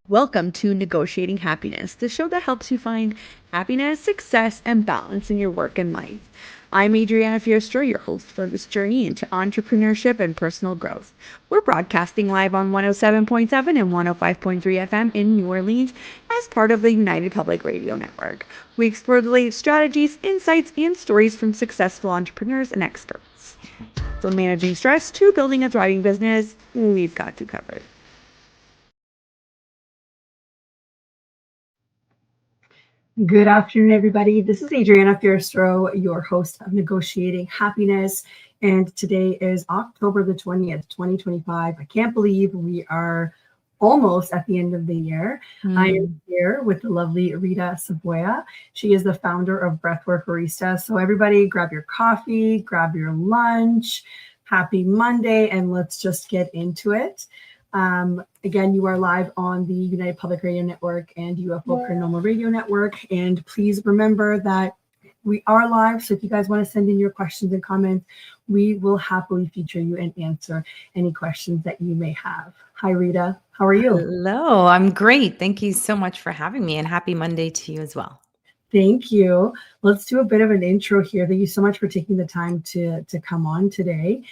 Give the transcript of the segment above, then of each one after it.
Welcome to Negotiating Happiness, the show that helps you find happiness, success, and balance in your work and life. I'm Adriana Fiestro, your host for this journey into entrepreneurship and personal growth. We're broadcasting live on 107.7 and 105.3 FM in New Orleans as part of the United Public Radio Network. We explore the latest strategies, insights, and stories from successful entrepreneurs and experts. From managing stress to building a thriving business, we've got you covered. Good afternoon, everybody. This is Adriana Fiestro, your host of Negotiating Happiness. And today is October the 20th, 2025. I can't believe we are almost at the end of the year. I am here with the lovely Rita Savoia. She is the founder of Breathwork Barista. So everybody grab your coffee, grab your lunch. Happy Monday, and let's just get into it. Again, you are live on the United Public Radio Network and UFO Paranormal Radio Network. And please remember that we are live. So if you guys want to send in your questions and comments, we will happily feature you and answer any questions that you may have. Hi, Rita. How are you? Hello, I'm great. Thank you so much for having me, and happy Monday to you as well. Thank you. Let's do a bit of an intro here. Thank you so much for taking the time to come on today.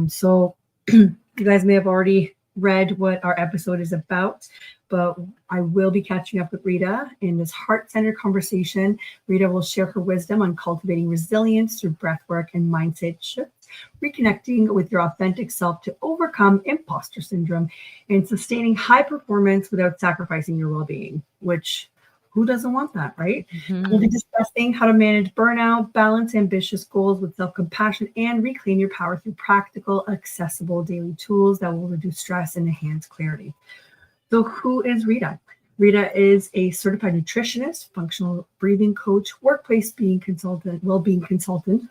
So you guys may have already read what our episode is about, but I will be catching up with Rita in this heart-centered conversation. Rita will share her wisdom on cultivating resilience through breathwork and mindset shifts, reconnecting with your authentic self to overcome imposter syndrome, and sustaining high performance without sacrificing your well-being, which who doesn't want that, right? We'll be discussing how to manage burnout, balance ambitious goals with self-compassion, and reclaim your power through practical, accessible daily tools that will reduce stress and enhance clarity. So who is Rita? Rita is a certified nutritionist, functional breathing coach, workplace being consultant, well-being consultant,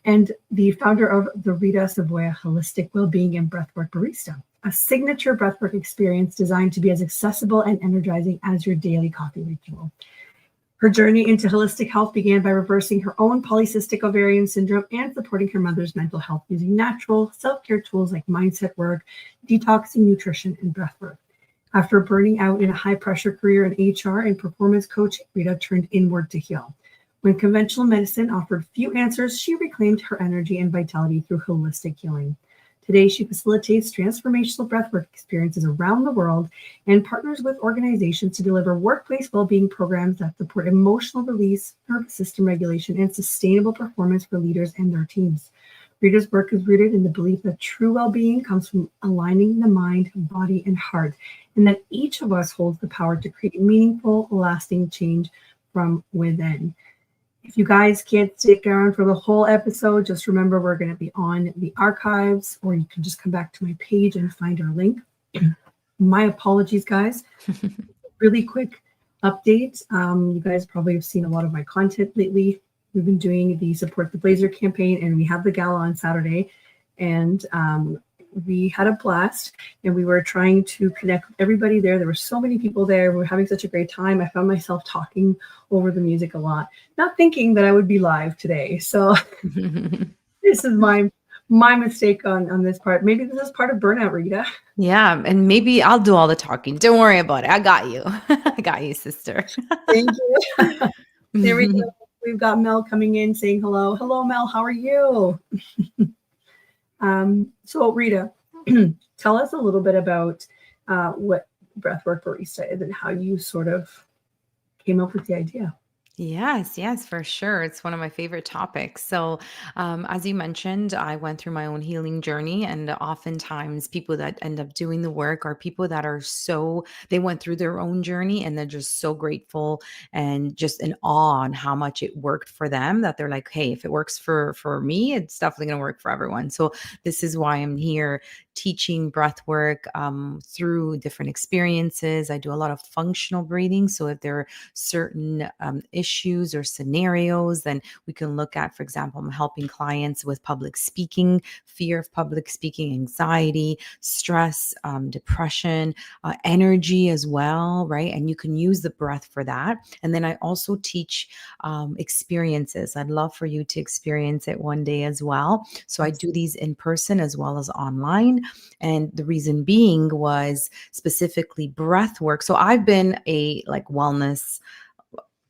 and the founder of the Rita Savoia Holistic Wellbeing and Breathwork Barista, a signature breathwork experience designed to be as accessible and energizing as your daily coffee ritual. Her journey into holistic health began by reversing her own polycystic ovarian syndrome and supporting her mother's mental health using natural self-care tools like mindset work, detoxing, nutrition, and breathwork. After burning out in a high-pressure career in HR and performance coaching, Rita turned inward to heal. When conventional medicine offered few answers, she reclaimed her energy and vitality through holistic healing. Today, she facilitates transformational breathwork experiences around the world and partners with organizations to deliver workplace well-being programs that support emotional release, nervous system regulation, and sustainable performance for leaders and their teams. Rita's work is rooted in the belief that true well-being comes from aligning the mind, body, and heart, and that each of us holds the power to create meaningful, lasting change from within. If you guys can't stick around for the whole episode, just remember we're going to be on the archives, or you can just come back to my page and find our link. My apologies, guys. Really quick update. You guys probably have seen a lot of my content lately. We've been doing the Support the Blazer campaign, and we have the gala on Saturday. And we had a blast, and we were trying to connect with everybody there. There were so many people there. We were having such a great time. I found myself talking over the music a lot, not thinking that I would be live today. So this is my mistake on this part. Maybe this is part of burnout, Rita. Yeah, and maybe I'll do all the talking. Don't worry about it. I got you. I got you, sister. Thank you. There we go. We've got Mel coming in saying hello. Hello, Mel. How are you? So Rita, tell us a little bit about what Breathwork Barista is and how you sort of came up with the idea. Yes, for sure. It's one of my favorite topics. So, as you mentioned, I went through my own healing journey, and oftentimes people that end up doing the work are people that are they went through their own journey and they're just so grateful and just in awe on how much it worked for them that they're like, hey, if it works for me, it's definitely going to work for everyone. So, this is why I'm here teaching breath work through different experiences. I do a lot of functional breathing. So, if there are certain issues or scenarios, then we can look at, for example, I'm helping clients with public speaking, fear of public speaking, anxiety, stress, depression, energy as well, right? And you can use the breath for that. And then I also teach experiences. I'd love for you to experience it one day as well. So I do these in person as well as online. And the reason being was specifically breath work. So I've been a like wellness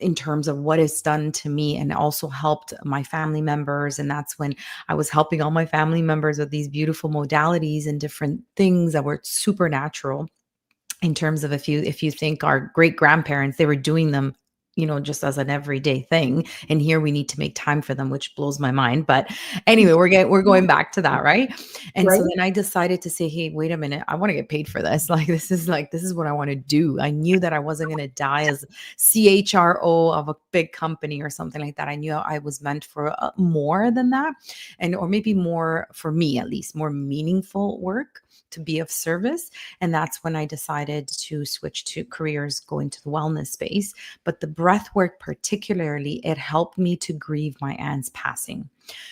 in terms of what it's done to me, and also helped my family members. And that's when I was helping all my family members with these beautiful modalities and different things that were supernatural, in terms of if you think our great grandparents, they were doing them, just as an everyday thing, and here we need to make time for them, which blows my mind. But anyway, we're going back to that, right? And Right. so then I decided to say, hey, wait a minute, I want to get paid for this. This is what I want to do. I knew that I wasn't going to die as CHRO of a big company or something like that. I knew I was meant for more than that, or maybe more, for me at least, more meaningful work, to be of service. And that's when I decided to switch to careers, go into the wellness space. But the breath work, particularly, it helped me to grieve my aunt's passing.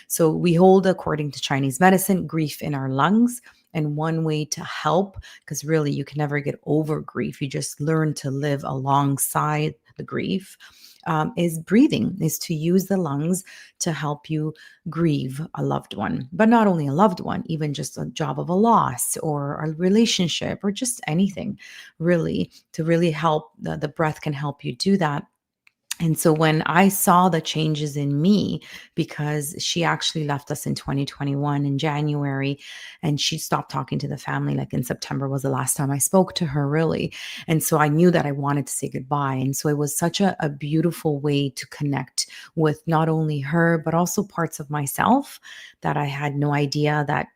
So we hold, according to Chinese medicine, grief in our lungs. And one way to help, because really you can never get over grief, you just learn to live alongside the grief, is breathing, is to use the lungs to help you grieve a loved one. But not only a loved one, even just a job of a loss or a relationship or just anything, really, to really help. The breath can help you do that. And so when I saw the changes in me, because she actually left us in 2021 in January, and she stopped talking to the family, like in September was the last time I spoke to her, really. And so I knew that I wanted to say goodbye. And so it was such a beautiful way to connect with not only her, but also parts of myself that I had no idea that,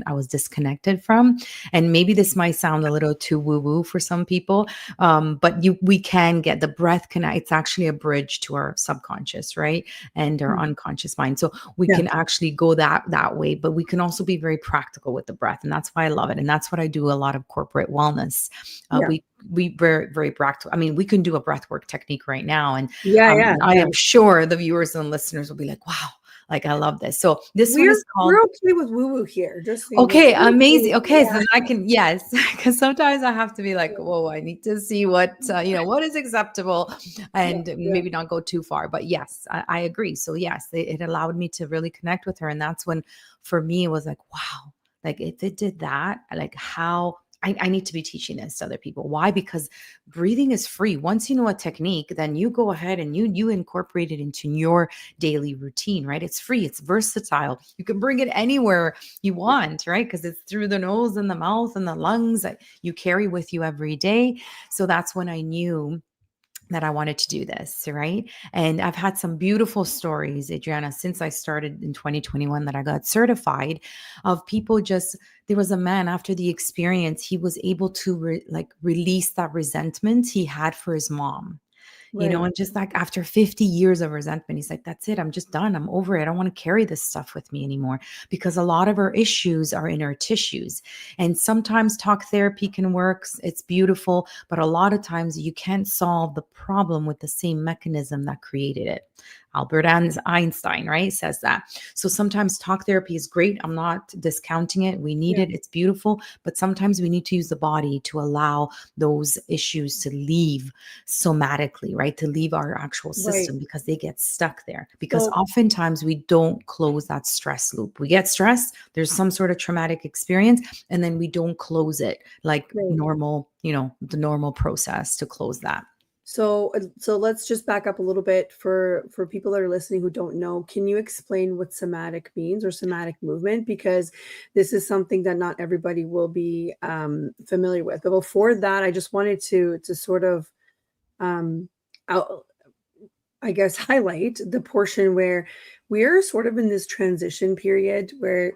I was disconnected from. And maybe this might sound a little too woo-woo for some people, but we can get the breath, it's actually a bridge to our subconscious, right? And our unconscious mind. So we Yeah. can actually go that way, but we can also be very practical with the breath. And that's why I love it. And that's what I do a lot of corporate wellness. Yeah. We very, very practical. I mean, we can do a breath work technique right now. And Yeah. I am sure the viewers and listeners will be like, wow, like I love this. So this one is called. We're okay with woo woo here, just so you know. Okay, amazing. Okay, so Yeah. then I can, yes, because sometimes I have to be like, whoa, I need to see what what is acceptable, and Yeah. maybe not go too far. But yes, I agree. So yes, it allowed me to really connect with her, and that's when, for me, it was like, wow, like if it did that, like how. I need to be teaching this to other people. Why? Because breathing is free. Once you know a technique, then you go ahead and you incorporate it into your daily routine, right? It's free. It's versatile. You can bring it anywhere you want, right? Because it's through the nose and the mouth and the lungs that you carry with you every day. So that's when I knew that I wanted to do this, right? And I've had some beautiful stories, Adriana, since I started in 2021 that I got certified, of people just, there was a man after the experience, he was able to release that resentment he had for his mom. Right. And just like after 50 years of resentment, he's like, that's it. I'm just done. I'm over it. I don't want to carry this stuff with me anymore, because a lot of our issues are in our tissues. And sometimes talk therapy can work. It's beautiful. But a lot of times you can't solve the problem with the same mechanism that created it. Albert Einstein, right, says that. So sometimes talk therapy is great. I'm not discounting it. We need it. It's beautiful. But sometimes we need to use the body to allow those issues to leave somatically, right? To leave our actual system, because they get stuck there. Because oftentimes we don't close that stress loop. We get stressed, there's some sort of traumatic experience, and then we don't close it like normal, the normal process to close that. So let's just back up a little bit for people that are listening who don't know. Can you explain what somatic means, or somatic movement? Because this is something that not everybody will be familiar with. But before that, I just wanted to sort of out, I guess, highlight the portion where we're sort of in this transition period where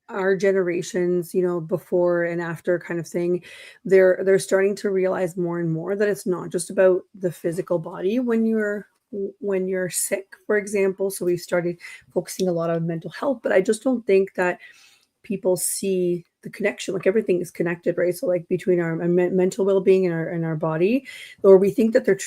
our generations, before and after kind of thing, they're starting to realize more and more that it's not just about the physical body when you're sick, for example. So we started focusing a lot on mental health, but I just don't think that people see the connection. Like, everything is connected, right? So like between our mental well-being and our body, or we think that they're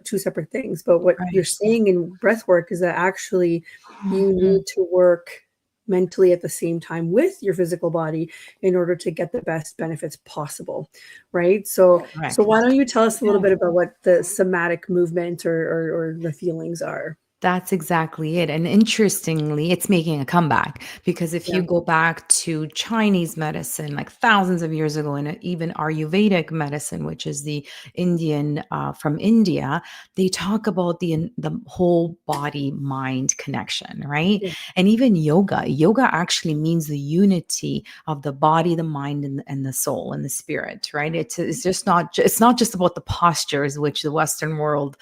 two separate things. But what you're saying in breath work is that actually you need to work mentally at the same time with your physical body in order to get the best benefits possible, right? So why don't you tell us a little bit about what the somatic movement or the feelings are? That's exactly it. And interestingly, it's making a comeback because if Yeah. you go back to Chinese medicine, like thousands of years ago, and even Ayurvedic medicine, which is the Indian from India, they talk about the whole body mind connection, right? Yeah. And even yoga, yoga actually means the unity of the body, the mind, and the soul and the spirit, right? It's just not it's not just about the postures, which the Western world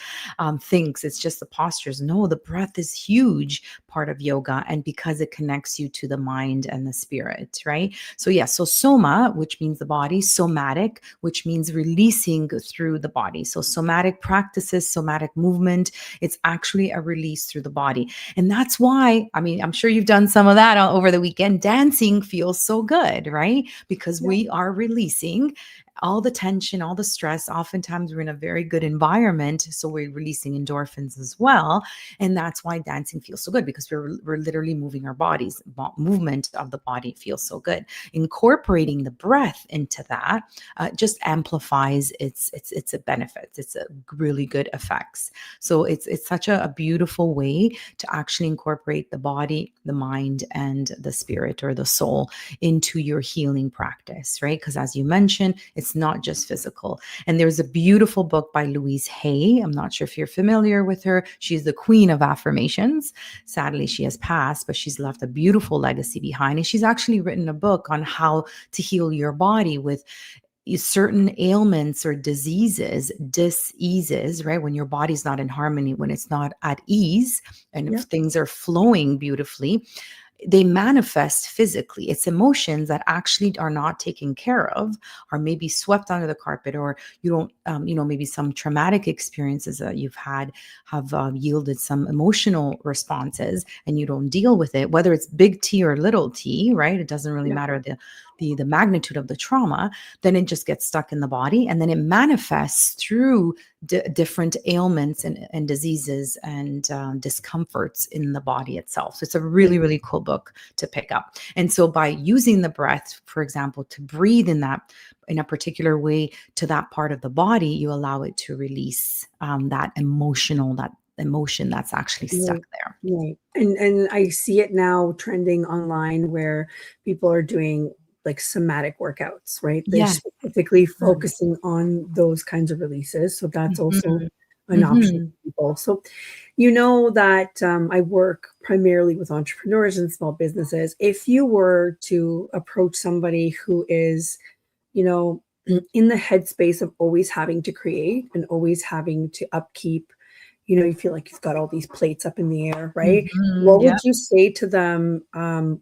thinks it's just the postures. No, the breath is huge part of yoga, and because it connects you to the mind and the spirit, right? So yeah, so soma, which means the body, somatic, which means releasing through the body. So somatic practices, somatic movement, it's actually a release through the body. And that's why, I mean, I'm sure you've done some of that over the weekend. Dancing feels so good, right? Because Yeah. we are releasing all the tension, all the stress. Oftentimes, we're in a very good environment, so we're releasing endorphins as well, and that's why dancing feels so good because we're literally moving our bodies. Movement of the body feels so good. Incorporating the breath into that just amplifies its benefits. It's a really good effects. So it's such a beautiful way to actually incorporate the body, the mind, and the spirit or the soul into your healing practice, right? Because as you mentioned, it's not just physical. And there's a beautiful book by Louise Hay. I'm not sure if you're familiar with her. She's the queen of affirmations. Sadly, she has passed, but she's left a beautiful legacy behind. And she's actually written a book on how to heal your body with certain ailments or diseases, right? When your body's not in harmony, when it's not at ease, and if Yeah. things are flowing beautifully, they manifest physically. It's emotions that actually are not taken care of, or maybe swept under the carpet, or you don't, maybe some traumatic experiences that you've had have yielded some emotional responses, and you don't deal with it, whether it's big T or little t, right? It doesn't really Yeah. matter the magnitude of the trauma. Then it just gets stuck in the body, and then it manifests through different ailments and diseases and discomforts in the body itself. So it's a really, really cool book to pick up. And so by using the breath, for example, to breathe in a particular way to that part of the body, you allow it to release that emotion that's actually stuck Right. there. Right. And I see it now trending online where people are doing like somatic workouts, right? They're Yes. specifically focusing on those kinds of releases. So that's also Mhm. an option Mhm. for people. So you know that I work primarily with entrepreneurs and small businesses. If you were to approach somebody who is, you know, in the headspace of always having to create and always having to upkeep, you feel like you've got all these plates up in the air, right? Mhm. What Yeah. would you say to them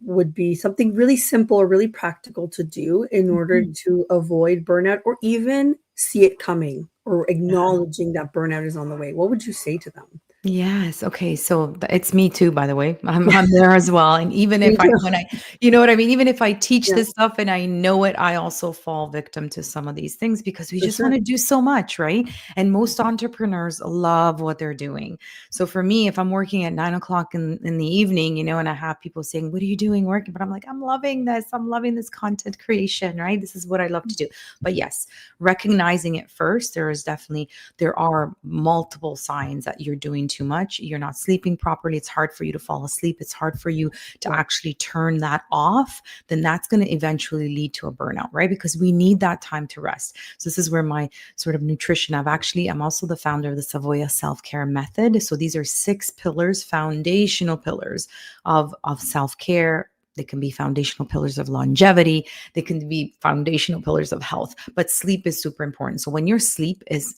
would be something really simple or really practical to do in order Mhm. to avoid burnout or even see it coming or acknowledging that burnout is on the way? What would you say to them? Yes. Okay. So it's me too, by the way. I'm there as well. And even Me if too. when I, you know what I mean? Even if I teach Yeah, this stuff and I know it, I also fall victim to some of these things because we for just want sure. to do so much, right? And most entrepreneurs love what they're doing. So for me, if I'm working at 9 o'clock in the evening, and I have people saying, "What are you doing working?" But I'm like, I'm loving this. I'm loving this content creation, right? This is what I love to do. But yes, recognizing it first, there are multiple signs that you're doing too much. You're not sleeping properly. It's hard for you to fall asleep. It's hard for you to Yeah. actually turn that off. Then that's going to eventually lead to a burnout, right? Because we need that time to rest. So this is where my sort of nutrition, I'm also the founder of the Savoia self-care method. So these are 6 pillars, foundational pillars of self-care. They can be foundational pillars of longevity. They can be foundational pillars of health, but sleep is super important. So when your sleep is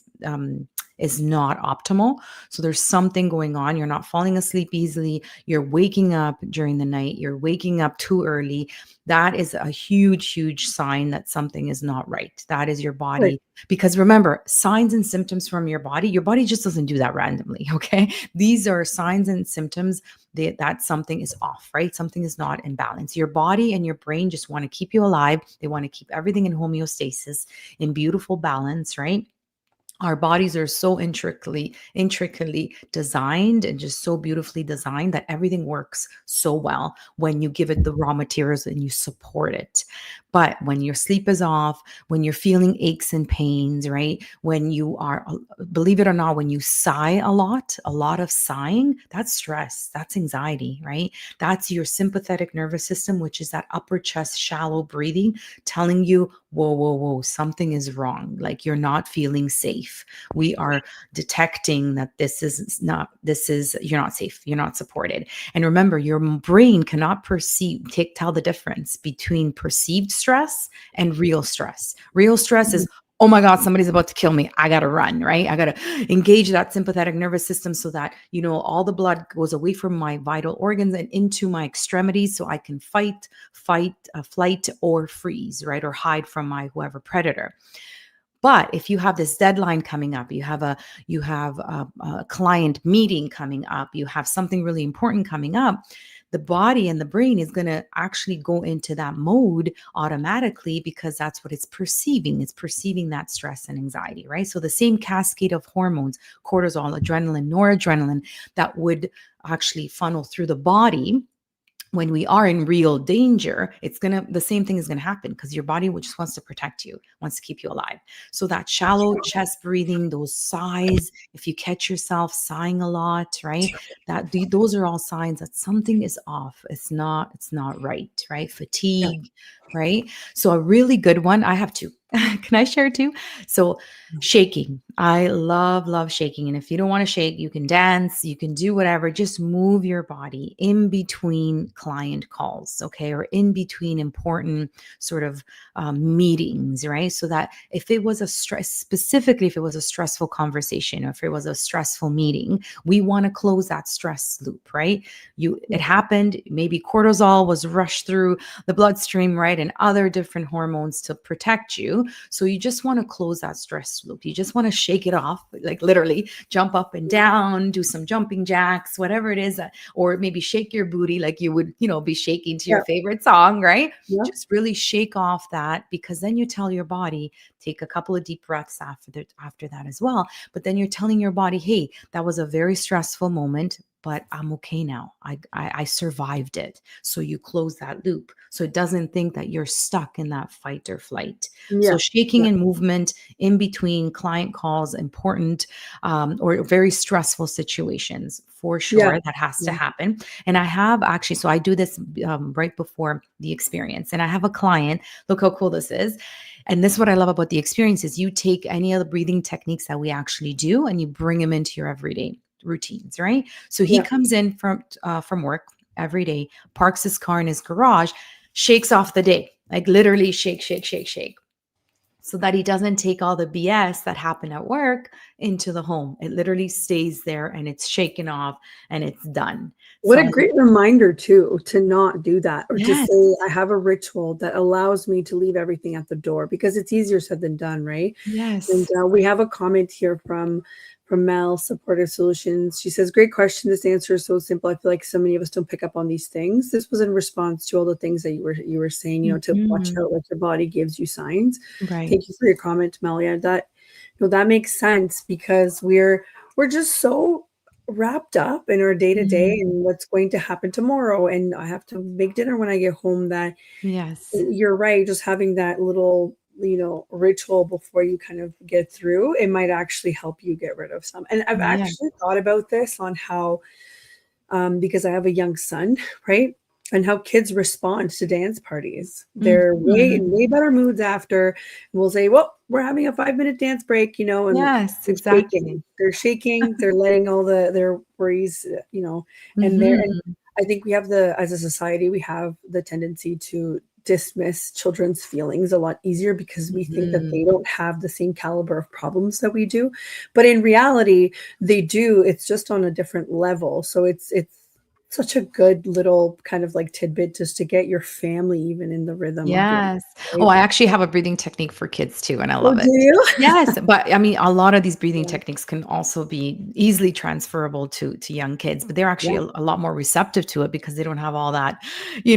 not optimal, so there's something going on. You're not falling asleep easily. You're waking up during the night. You're waking up too early. That is a huge, huge sign that something is not right. That is your Right. body. Because remember, signs and symptoms from your body just doesn't do that randomly. Okay. These are signs and symptoms that something is off, right? Something is not in balance. Your body and your brain just want to keep you alive. They want to keep everything in homeostasis, in beautiful balance, right? Our bodies are so intricately designed and just so beautifully designed that everything works so well when you give it the raw materials and you support it. But when your sleep is off, when you're feeling aches and pains, right? When you are, believe it or not, when you sigh a lot of sighing, that's stress, that's anxiety, right? That's your sympathetic nervous system, which is that upper chest shallow breathing, telling you, whoa, whoa, whoa, something is wrong. Like you're not feeling safe. We are detecting that you're not safe, you're not supported. And remember, your brain cannot tell the difference between perceived stress and real stress. Real stress is, oh my God, somebody's about to kill me. I got to run, right? I got to engage that sympathetic nervous system so that, all the blood goes away from my vital organs and into my extremities so I can fight, flight, or freeze, right? Or hide from my whoever predator. But if you have this deadline coming up, you have a client meeting coming up, you have something really important coming up, the body and the brain is going to actually go into that mode automatically because that's what it's perceiving. It's perceiving that stress and anxiety, right? So the same cascade of hormones, cortisol, adrenaline, noradrenaline, that would actually funnel through the body when we are in real danger, the same thing is gonna happen because your body just wants to protect you, wants to keep you alive. So that shallow chest breathing, those sighs, if you catch yourself sighing a lot, right? Those are all signs that something is off. It's not right, right? Fatigue, right? So a really good one, I have two. Can I share two? So shaking. I love shaking. And if you don't want to shake, you can dance, you can do whatever. Just move your body in between client calls, okay? Or in between important sort of meetings, right? So that if it was specifically if it was a stressful conversation or if it was a stressful meeting, we want to close that stress loop, right? It happened, maybe cortisol was rushed through the bloodstream, right? And other different hormones to protect you. So you just want to close that stress loop. You just want to shake it off, like literally jump up and down, do some jumping jacks, whatever it is, or maybe shake your booty like you would, be shaking to your favorite song, right? Yeah. Just really shake off that, because then you tell your body, take a couple of deep breaths after that as well. But then you're telling your body, hey, that was a very stressful moment, but I'm okay now. I survived it. So you close that loop. So it doesn't think that you're stuck in that fight or flight. So shaking and movement in between client calls, important or very stressful situations, for sure, that has to happen. And I have actually, so I do this right before the experience. And I have a client, look how cool this is. And this is what I love about the experience is you take any of the breathing techniques that we actually do and you bring them into your everyday routines, right? So he comes in from work every day, parks his car in his garage, shakes off the day, like literally shake, so that he doesn't take all the BS that happened at work into the home. It literally stays there and it's shaken off and it's done. What a great reminder too, to not do that, or to Yes. say, I have a ritual that allows me to leave everything at the door, because it's easier said than done, right? Yes. And we have a comment here from Mel, Supportive Solutions. She says, great question. This answer is so simple. I feel like so many of us don't pick up on these things. This was in response to all the things that you were saying, to watch out, like your body gives you signs. Right. Thank you for your comment, Mel. Yeah, that makes sense, because we're just so wrapped up in our day-to-day and what's going to happen tomorrow, and I have to make dinner when I get home, that Yes. you're right, just having that little ritual before you kind of get through, it might actually help you get rid of some. And I've actually thought about this on how because I have a young son, right? And how kids respond to dance parties. They're in way better moods after. We'll say, well, we're having a 5-minute dance break, and Yes, they're exactly. shaking. They're shaking. They're letting all their worries, and I think we have as a society, we have the tendency to dismiss children's feelings a lot easier, because we think that they don't have the same caliber of problems that we do. But in reality, they do. It's just on a different level. So it's such a good little kind of like tidbit just to get your family even in the rhythm of doing Yes. it, Oh, right? I actually have a breathing technique for kids too, and I Oh, love do it. you? Yes, but I mean, a lot of these breathing Yeah. techniques can also be easily transferable to young kids, but they're actually Yeah. a lot more receptive to it because they don't have all that,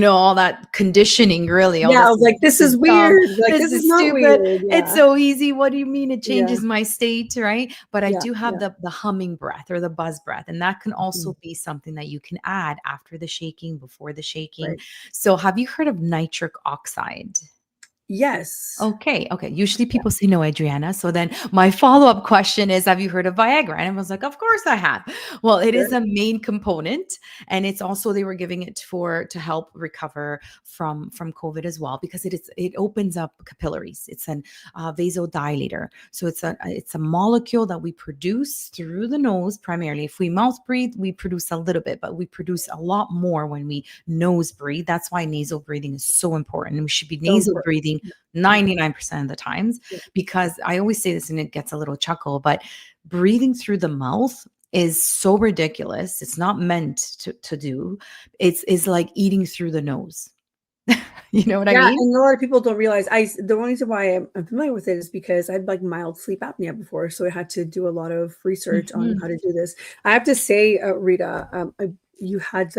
all that conditioning really. Oh, Yeah. I was like, this this is is dumb. weird. Like, This this is is not stupid. weird. It's Yeah. so easy. What do you mean it Yeah. changes my state, right? But I Yeah. do have Yeah. the humming breath or the buzz breath, and that can Mhm. also be something that you can add after the shaking, before the shaking. Right. So, have you heard of nitric oxide? Yes. Okay, okay. Usually people say no, Adriana. So then my follow-up question is, have you heard of Viagra? And I was like, of course I have. Well, it Sure. is a main component, and it's also they were giving it for to help recover from COVID as well because it opens up capillaries. It's an vasodilator. So it's a molecule that we produce through the nose primarily. If we mouth breathe, we produce a little bit, but we produce a lot more when we nose breathe. That's why nasal breathing is so important. And we should be So nasal important. breathing Yeah. 99% of the times, Yeah. because I always say this and it gets a little chuckle, but breathing through the mouth is so ridiculous. It's not meant to do. It's like eating through the nose. You know what I Yeah, mean? and a lot of people don't realize the only reason why I'm familiar with it is because I had like mild sleep apnea before, so I had to do a lot of research on Mhm. how to do this. I have to say, Rita, you had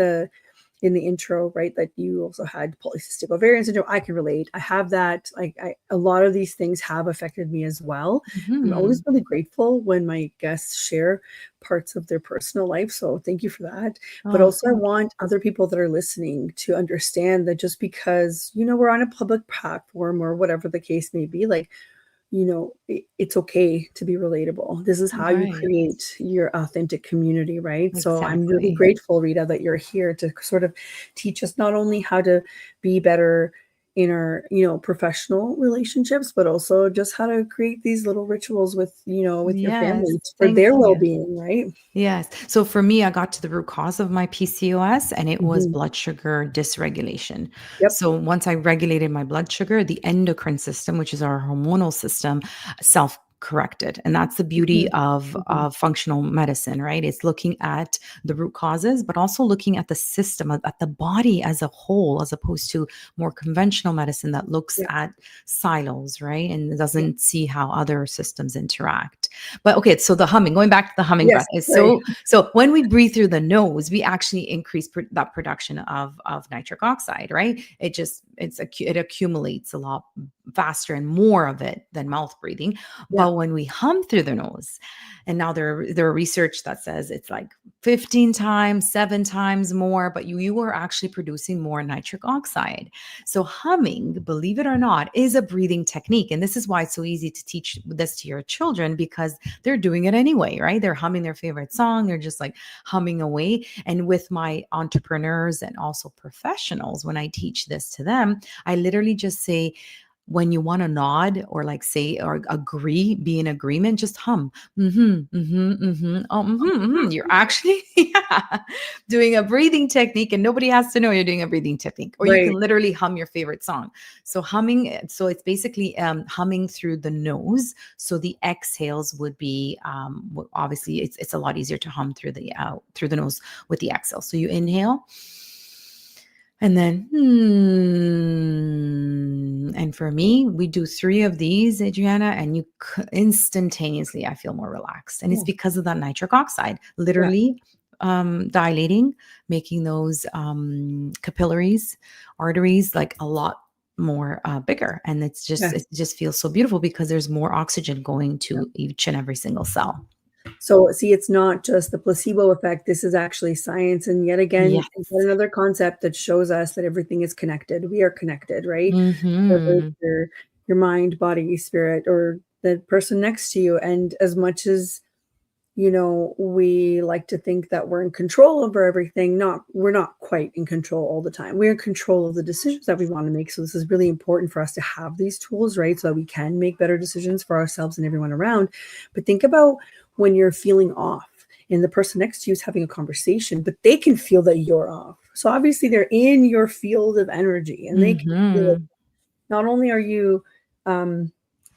in the intro, right, that you also had polycystic ovarian syndrome. I can relate. I have that. Like, a lot of these things have affected me as well. I'm always Mhm. really grateful when my guests share parts of their personal life. So thank you for that. But Oh, also, I thank want other people that are listening to understand that just because, we're on a public platform or whatever the case may be, like, it's okay to be relatable. This is you. how you Right. create your authentic community, right? So I'm really Exactly. grateful, Rita, that you're here to sort of teach us not only how to be better in our, professional relationships, but also just how to create these little rituals with your Yes. families for Thank their you. well-being, right? Yes. So for me, I got to the root cause of my PCOS and it was Mhm. blood sugar dysregulation. Yep. So once I regulated my blood sugar, the endocrine system, which is our hormonal system, self corrected. And that's the beauty Mhm. Mhm. of functional medicine, right? It's looking at the root causes, but also looking at the system, at the body as a whole, as opposed to more conventional medicine that looks Yeah. at silos, right? And Yeah. doesn't see how other systems interact. But okay, so the humming, going back to the humming Yes. breath, is Sorry. so when we breathe through the nose, we actually increase that production of nitric oxide, right? It accumulates a lot faster and more of it than mouth breathing. Yeah. But when we hum through the nose, and now there are research that says it's like 15 times, 7 times more, but you are actually producing more nitric oxide. So humming, believe it or not, is a breathing technique. And this is why it's so easy to teach this to your children because they're doing it anyway, right? They're humming their favorite song. They're just like humming away. And with my entrepreneurs and also professionals, when I teach this to them, I literally just say, when you want to nod or like say or agree, be in agreement, just hum. Mm-hmm, mm-hmm, mm-hmm. Oh, mm-hmm, mm-hmm. You're actually doing a breathing technique, and nobody has to know you're doing a breathing technique. Or you can Right. literally hum your favorite song. So humming, so it's basically humming through the nose. So the exhales would be obviously it's a lot easier to hum through the nose with the exhale. So you inhale. And then, and for me, we do 3 of these, Adriana, and instantaneously, I feel more relaxed. And it's Yeah. because of that nitric oxide, Yeah. literally dilating, making those capillaries, arteries, like a lot more bigger. And Yeah. it just feels so beautiful because there's more oxygen going Yeah. to each and every single cell. So, see, it's not just the placebo effect. This is actually science. And yet again, Yes. yet another concept that shows us that everything is connected. We are connected, right? Whether it's Hmm. your mind, body, spirit, or the person next to you. And as much as, we like to think that we're in control over everything, we're not quite in control all the time. We're in control of the decisions that we want to make. So this is really important for us to have these tools, right? So that we can make better decisions for ourselves and everyone around. But think about when you're feeling off and the person next to you is having a conversation, but they can feel that you're off. So obviously they're in your field of energy and they can feel it. Hmm. Not only are you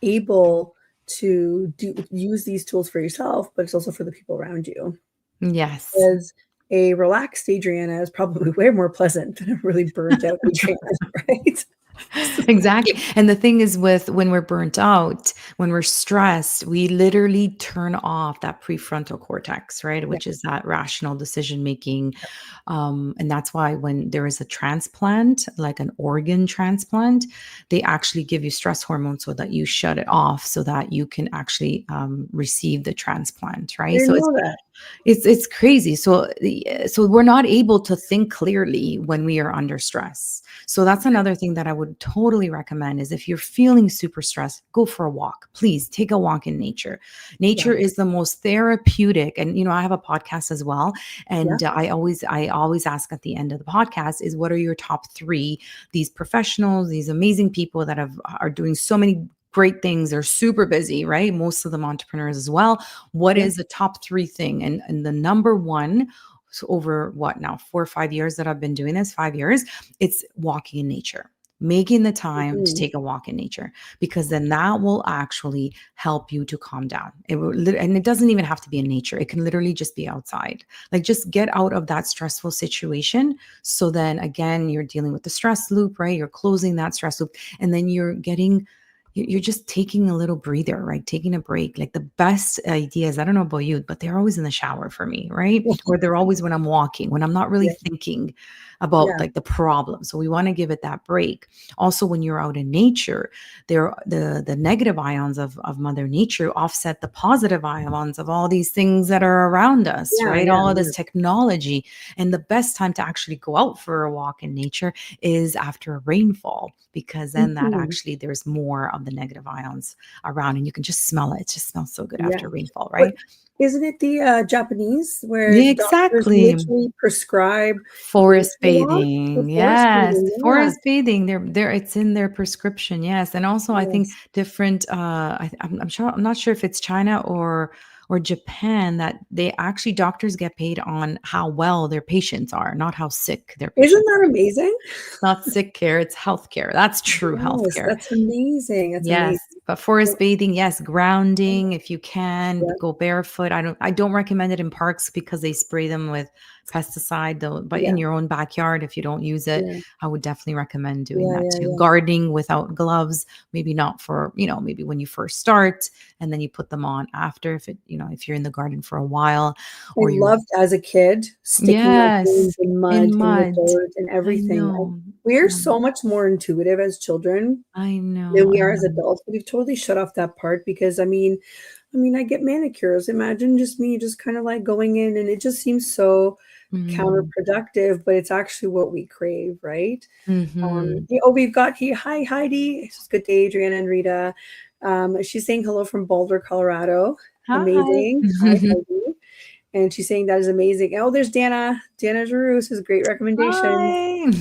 able to use these tools for yourself, but it's also for the people around you. Yes. Because a relaxed Adriana is probably way more pleasant than a really burnt out Adriana, right? Exactly. And the thing is with when we're burnt out, when we're stressed, we literally turn off that prefrontal cortex, right? Yeah. Which is that rational decision making. And that's why when there is a transplant, like an organ transplant, they actually give you stress hormones so that you shut it off so that you can actually receive the transplant, I right? So didn't know that. it's crazy. So we're not able to think clearly when we are under stress. So that's another thing that I would totally recommend is if you're feeling super stressed, go for a walk. Please take a walk in nature. Yeah. Nature is the most therapeutic. And I have a podcast as well, Yeah. and I always ask at the end of the podcast is what are your top 3 these professionals, these amazing people that are doing so many great things. They're super busy, right? Most of them entrepreneurs as well. What Yeah. is the top 3 thing? And the number one, so over what now, 4 or 5 years that I've been doing this, 5 years, it's walking in nature. Making the time to Mhm. take a walk in nature, because then that will actually help you to calm down. And it doesn't even have to be in nature. It can literally just be outside. Like just get out of that stressful situation. So then again, you're dealing with the stress loop, right? You're closing that stress loop, and then you're just taking a little breather, right? Taking a break. Like the best ideas, I don't know about you, but they're always in the shower for me, right? Or they're always when I'm walking, when I'm not really Yeah. thinking about Yeah. like the problem. So we want to give it that break. Also, when you're out in nature, the negative ions of Mother Nature offset the positive ions of all these things that are around us, Yeah. right? Yeah. All of Yeah. this technology. And the best time to actually go out for a walk in nature is after a rainfall, because then that Mhm. actually there's more of the negative ions around and you can just smell it. It just smells so good Yeah. after rainfall, But right? isn't it the Japanese where Yeah, doctors exactly. literally prescribe nature Forest walks for bathing. forest Yes, bathing? Yeah. forest bathing. They're it's in their prescription. Yes. And also I think Yes. different I'm not sure if it's China or Japan that they actually doctors get paid on how well their patients are, not how sick their Isn't patients that are. amazing? It's not sick care, it's health care. That's true health Yes, care. that's amazing. That's Yes, amazing. but Yeah. forest bathing, yes, grounding if you can, Yeah. go barefoot. I don't recommend it in parks because they spray them with pesticide though, but in Yeah. your own backyard if you don't use it, Yeah. I would definitely recommend doing Yeah. that Yeah. too. Yeah. Gardening without gloves, maybe not for, maybe when you first start and then you put them on after if you're in the garden for a while I or you're loved as a kid sticking our hands yes, in mud, in in the mud. dirt, and I everything. know. We're I so much more intuitive as children I than know. we I are as know. adults. We've totally shut off that part because I get manicures. Imagine just me just kind of like going in and it just seems so Mhm. counterproductive, but it's actually what we crave, right? Mhm. Yeah, oh, we've got here. Hi, Heidi. It's good day, Adriana and Rita. She's saying hello from Boulder, Colorado. Hi. Amazing. Hi, Heidi. And she's saying that is amazing. Oh, there's Dana. Dana Giroux says great recommendations. Hi.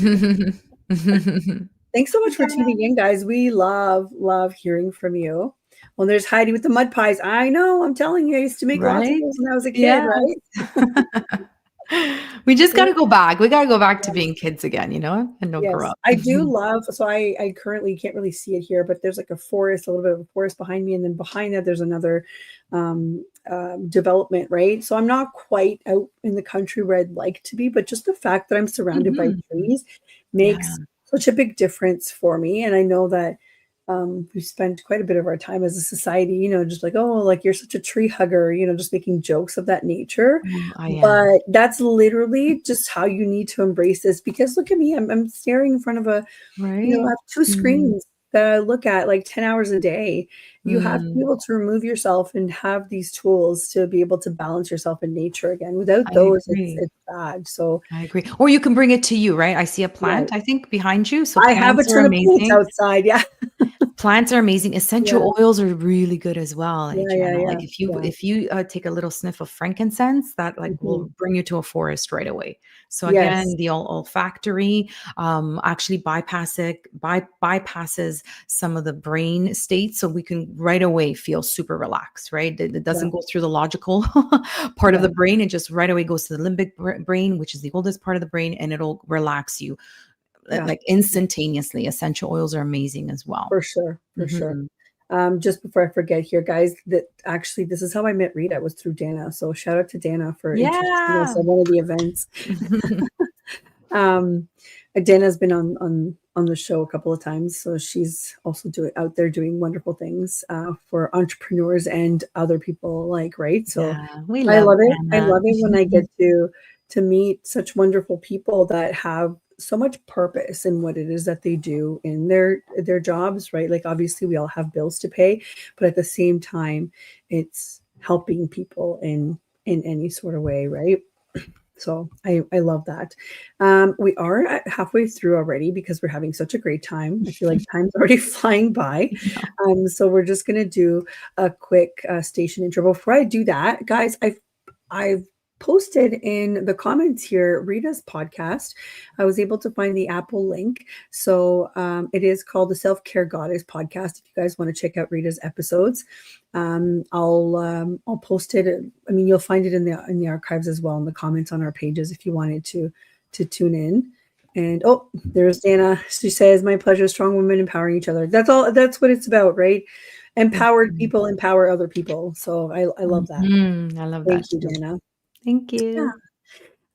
Thanks so Hi, much for Dana. tuning in, guys. We love hearing from you. Well, there's Heidi with the mud pies. I know. I'm telling you, I used to make lots of Right? those when I was a kid, Yes. right? We just Yeah. gotta go back. We gotta go back to being kids again, and don't grow Yes, up. I do love so I currently can't really see it here, but there's like a forest, a little bit of a forest behind me, and then behind that there's another development, right? So I'm not quite out in the country where I'd like to be, but just the fact that I'm surrounded by Mhm. trees Yeah. makes such a big difference for me. And I know that we spend quite a bit of our time as a society, just like, oh, like you're such a tree hugger, just making jokes of that nature. Oh, I am. But that's literally just how you need to embrace this because look at me, I'm staring in front of I Right? have 2 Mm. screens that I look at like 10 hours a day. You have to be Mm. able to remove yourself and have these tools to be able to balance yourself in nature again. Without I those, agree. it's bad. So, I agree. Or you can bring it to you, right? I see a right. plant, I think, behind you. So I have a plants are ton of plants amazing. outside. Yeah. Plants are amazing. Yeah. Essential oils are really good as well, Yeah, yeah, Adriana. yeah. Like if you Yeah. if you take a little sniff of frankincense, that like Mhm. will bring you to a forest right away. So Yes. again, the olfactory actually bypasses some of the brain states, so we can right away feel super relaxed. Right, it Yeah. doesn't go through the logical part of Yeah. the brain. It just right away goes to the limbic brain, which is the oldest part of the brain, and it'll relax you Yeah. like instantaneously. Essential oils are amazing as well. For sure. For sure. Mhm. Just before I forget here, guys, that actually this is how I met Rita, was through Dana. So shout out to Dana for introducing us Yeah. at one of the events. Um, Dana's been on the show a couple of times, so she's also out there doing wonderful things for entrepreneurs and other people alike, right? So Yeah, we I love love it. I Anna. love it when I get to meet such wonderful people that have so much purpose in what it is that they do in their jobs, right? Like obviously we all have bills to pay, but at the same time, it's helping people in any sort of way, right? So I love that. We are at halfway through already because we're having such a great time. I feel like time's already flying by. So we're just going to do a quick station intro. Before I do that, guys, I've posted in the comments here Rita's podcast. I was able to find the Apple link. So it is called the Self-Care Goddess podcast. If you guys want to check out Rita's episodes, I'll post it. I mean, you'll find it in the archives as well in the comments on our pages if you wanted to tune in. And oh, there's Dana. She says, "My pleasure. Strong women empowering each other." That's all. That's what it's about, right? Empowered people empower other people. So I love that. I love Thank that you, too. Dana. Thank Yeah.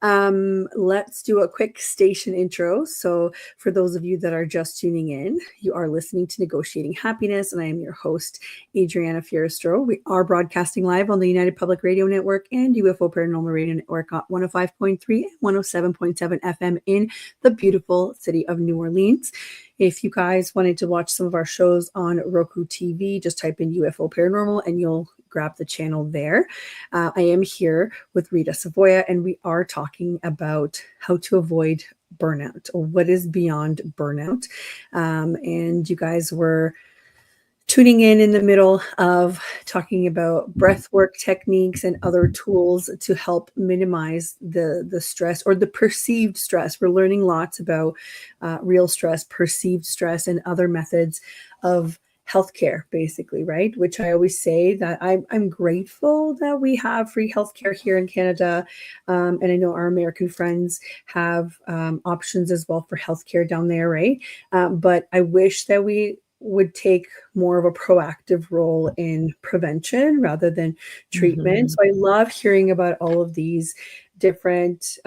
you. Let's do a quick station intro. So, for those of you that are just tuning in, you are listening to Negotiating Happiness, and I am your host, Adriana Fierstro. We are broadcasting live on the United Public Radio Network and UFO Paranormal Radio Network on 105.3 and 107.7 FM in the beautiful city of New Orleans. If you guys wanted to watch some of our shows on Roku TV, just type in UFO Paranormal and you'll grab the channel there. I am here with Rita Savoia, and we are talking about how to avoid burnout, or what is beyond burnout. And you guys were tuning in the middle of talking about breathwork techniques and other tools to help minimize the stress or the perceived stress. We're learning lots about real stress, perceived stress, and other methods of healthcare, basically, right? Which I always say that I'm grateful that we have free healthcare here in Canada. And I know our American friends have options as well for healthcare down there, right? But I wish that we would take more of a proactive role in prevention rather than treatment. So I love hearing about all of these different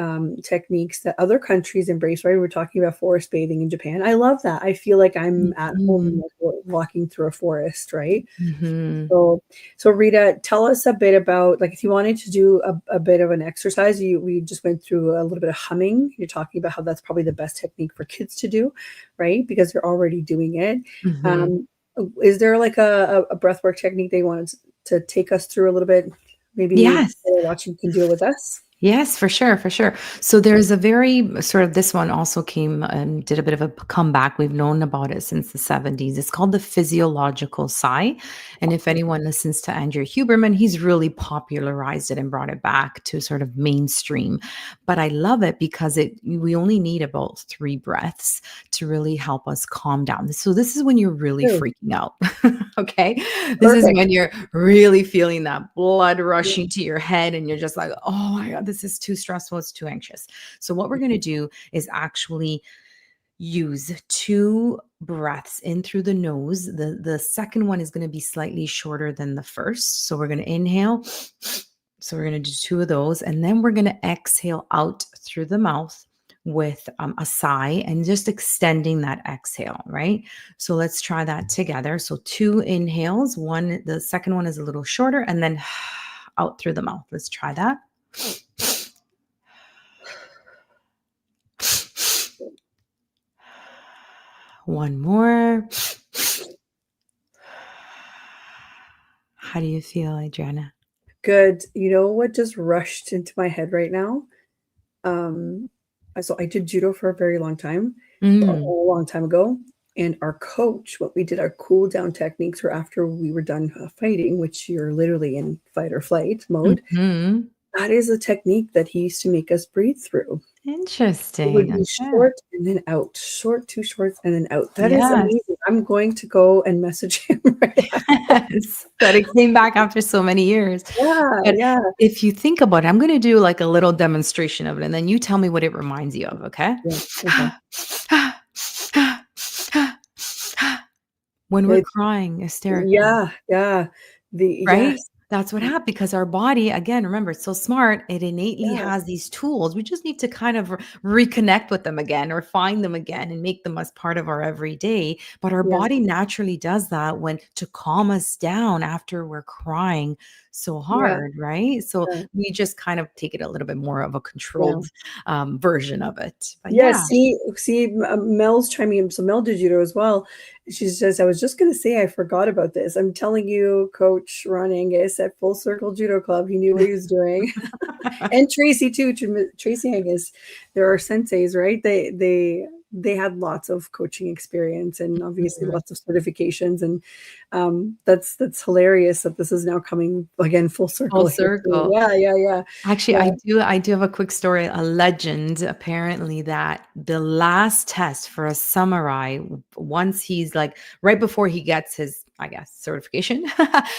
techniques that other countries embrace, right? We're talking about forest bathing in Japan. I love that. I feel like I'm at home walking through a forest, right? So Rita, tell us a bit about, like, if you wanted to do a bit of an exercise, we just went through a little bit of humming. You're talking about how that's probably the best technique for kids to do, right? Because they're already doing it. Is there like a breathwork technique they wanted to take us through a little bit? Maybe Yes. watching can do it with us. Yes, for sure, for sure. So there's a very sort of, this one also came and did a bit of a comeback. We've known about it since the 70s. It's called the physiological sigh. And if anyone listens to Andrew Huberman, he's really popularized it and brought it back to sort of mainstream. But I love it because we only need about 3 breaths to really help us calm down. So this is when you're really freaking out. Okay. This is when you're really feeling that blood rushing to your head and you're just like, oh my God, this is too stressful. It's too anxious. So what we're going to do is actually use 2 breaths in through the nose. The second one is going to be slightly shorter than the first. So we're going to inhale. So we're going to do 2 of those. And then we're going to exhale out through the mouth with a sigh and just extending that exhale, right? So let's try that together. So 2 inhales. The second one is a little shorter, and then out through the mouth. Let's try that. One more. How do you feel, Adriana? Good. You know what just rushed into my head right now? So I did judo for a very long time, a long time ago. And our coach, what we did, our cool down techniques were after we were done fighting, which you're literally in fight or flight mode. That is a technique that he used to make us breathe through. Interesting. It would be short and then out, short, 2 shorts and then out. That is amazing. I'm going to go and message him right after. Yes, that it came back after so many years. But if you think about it, I'm going to do like a little demonstration of it, and then you tell me what it reminds you of, okay? Yeah. Okay. when we're It's crying hysterically. yeah, yeah. Right? Yes. That's what happened because our body, again, remember, it's so smart. It innately Yeah. has these tools. We just need to kind of reconnect with them again or find them again and make them as part of our everyday. But our Yes. body naturally does that when to calm us down after we're crying so Yeah. hard, right? So Yeah. we just kind of take it a little bit more of a Yeah. controlled version of it. But Yeah, yeah. see, Mel's chiming in. So Mel did judo as well. She says, I was just going to say, I forgot about this. I'm telling you, Coach Ron Angus at Full Circle Judo Club, he knew what he was doing. And Tracy too, Tracy Angus. There are senseis, right? They had lots of coaching experience and obviously Mhm. lots of certifications. And that's hilarious that this is now coming again full Full circle here too. circle. Yeah, yeah, yeah. Actually, Yeah. I do have a quick story, a legend apparently that the last test for a samurai, once he's like right before he gets his, I guess, certification,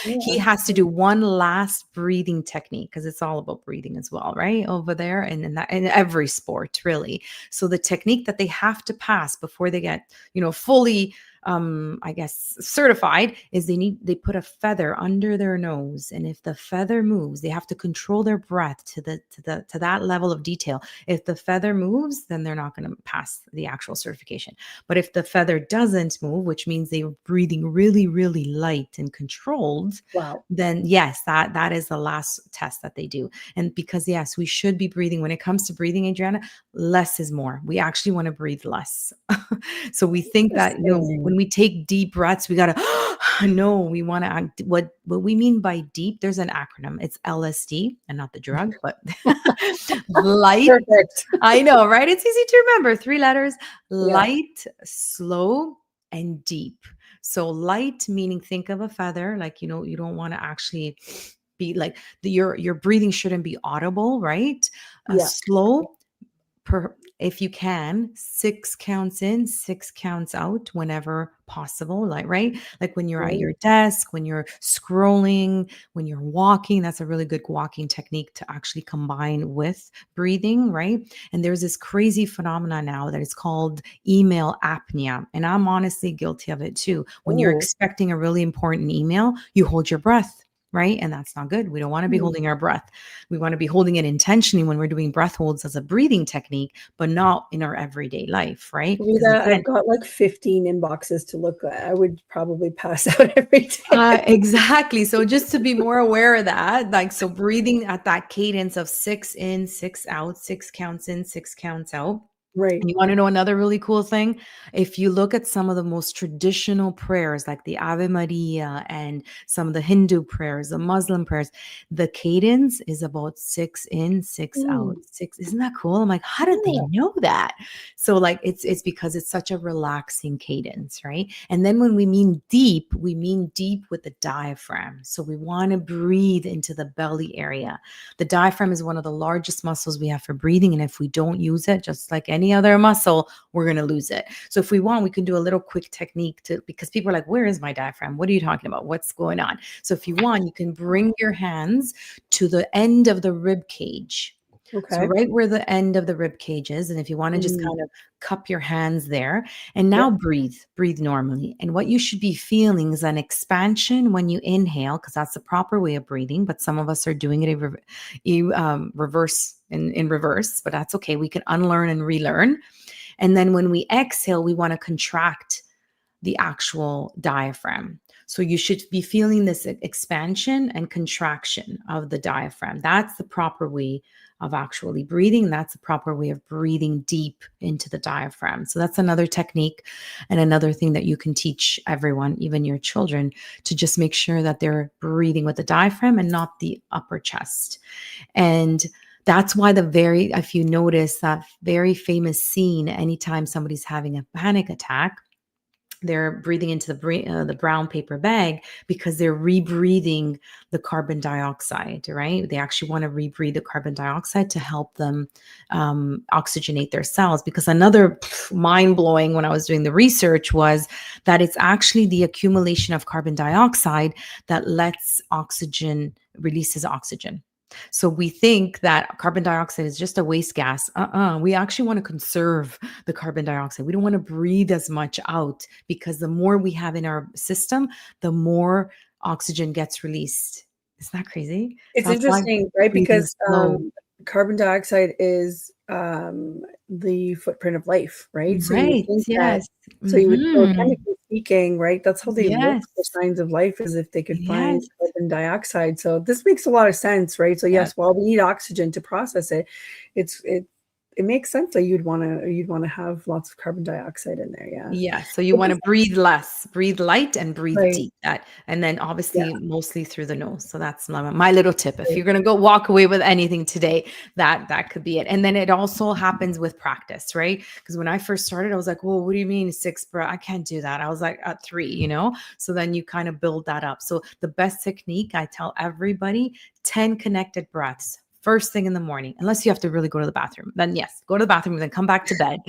he Yeah. has to do one last breathing technique because it's all about breathing as well, right? Over there and in that in every sport, really. So the technique that they have to pass before they get, fully I guess certified is they put a feather under their nose, and if the feather moves, they have to control their breath to that level of detail. If the feather moves, then they're not going to pass the actual certification. But if the feather doesn't move, which means they're breathing really really light and controlled, Wow. then yes, that is the last test that they do. And because yes, we should be breathing when it comes to breathing, Adriana, less is more. We actually want to breathe less. So we think that, Interesting. when we take deep breaths, we gotta no, we want to act what we mean by deep. There's an acronym. It's LSD and not the drug, but light. Perfect. I know, right? It's easy to remember. 3 letters: Yeah. light, slow, and deep. So light meaning think of a feather, like you don't want to actually be like your breathing shouldn't be audible, right? Yeah. Slow, if you can, 6 counts in, 6 counts out whenever possible, like right, like when you're at Right. your desk, when you're scrolling, when you're walking. That's a really good walking technique to actually combine with breathing, right? And there's this crazy phenomena now that is called email apnea, and I'm honestly guilty of it too. When you're Oh. expecting a really important email, you hold your breath, right? And that's not good. We don't want to be Hmm. holding our breath. We want to be holding it intentionally when we're doing breath holds as a breathing technique, but not in our everyday life, right? Because Rita, again, I've got like 15 inboxes to look at. I would probably pass out every day. exactly. So just to be more aware of that, like, so breathing at that cadence of 6 in, 6 out, 6 counts in, 6 counts out. Right. And you want to know another really cool thing? If you look at some of the most traditional prayers, like the Ave Maria and some of the Hindu prayers, the Muslim prayers, the cadence is about 6 in, 6 out, Mm. six. Isn't that cool? I'm like, how did they Yeah. know that? So like it's because it's such a relaxing cadence, right? And then when we mean deep with the diaphragm. So we want to breathe into the belly area. The diaphragm is one of the largest muscles we have for breathing. And if we don't use it, just like any other muscle, we're going to lose it. So if we want, we can do a little quick technique because people are like, where is my diaphragm? What are you talking about? What's going on? So if you want, you can bring your hands to the end of the rib cage. So Okay. right where the end of the rib cage is. And if you want to just Mm. kind of cup your hands there and now Yep. breathe normally. And what you should be feeling is an expansion when you inhale, because that's the proper way of breathing. But some of us are doing it reverse in reverse, but that's okay. We can unlearn and relearn. And then when we exhale, we want to contract the actual diaphragm. So you should be feeling this expansion and contraction of the diaphragm. That's the proper way of actually breathing. That's the proper way of breathing deep into the diaphragm. So that's another technique and another thing that you can teach everyone, even your children, to just make sure that they're breathing with the diaphragm and not the upper chest. And that's why if you notice that very famous scene, anytime somebody's having a panic attack, they're breathing into the brown paper bag because they're rebreathing the carbon dioxide, right? They actually want to rebreathe the carbon dioxide to help them oxygenate their cells. Because another mind blowing when I was doing the research was that it's actually the accumulation of carbon dioxide that releases oxygen. So we think that carbon dioxide is just a waste gas. We actually want to conserve the carbon dioxide. We don't want to breathe as much out, because the more we have in our system, the more oxygen gets released. Isn't that crazy? It's So that's why interesting, right? breathing Because slow. carbon dioxide is the footprint of life, right? So you would Right. think that, Yes. so Hmm. chemically speaking, right? That's how they look for Yes. signs of life, is if they could find Yes. carbon dioxide. So this makes a lot of sense, right? So Yes. yes, while we need oxygen to process it, it's it makes sense that you'd want to have lots of carbon dioxide in there. Yeah. Yeah, so you But wanna this, breathe less, breathe light and breathe right. deep, and then Yeah. obviously mostly through the nose. So that's my little tip. If Right. you're gonna go walk away with anything today, that could be it. And then it also happens with practice, right? Because when I first started, I was like, "Well, what do you mean 6 breath? I can't do that." I was like, at 3, you know? So then you kind of build that up. So the best technique, I tell everybody, 10 connected breaths. First thing in the morning, unless you have to really go to the bathroom, then yes, go to the bathroom and then come back to bed.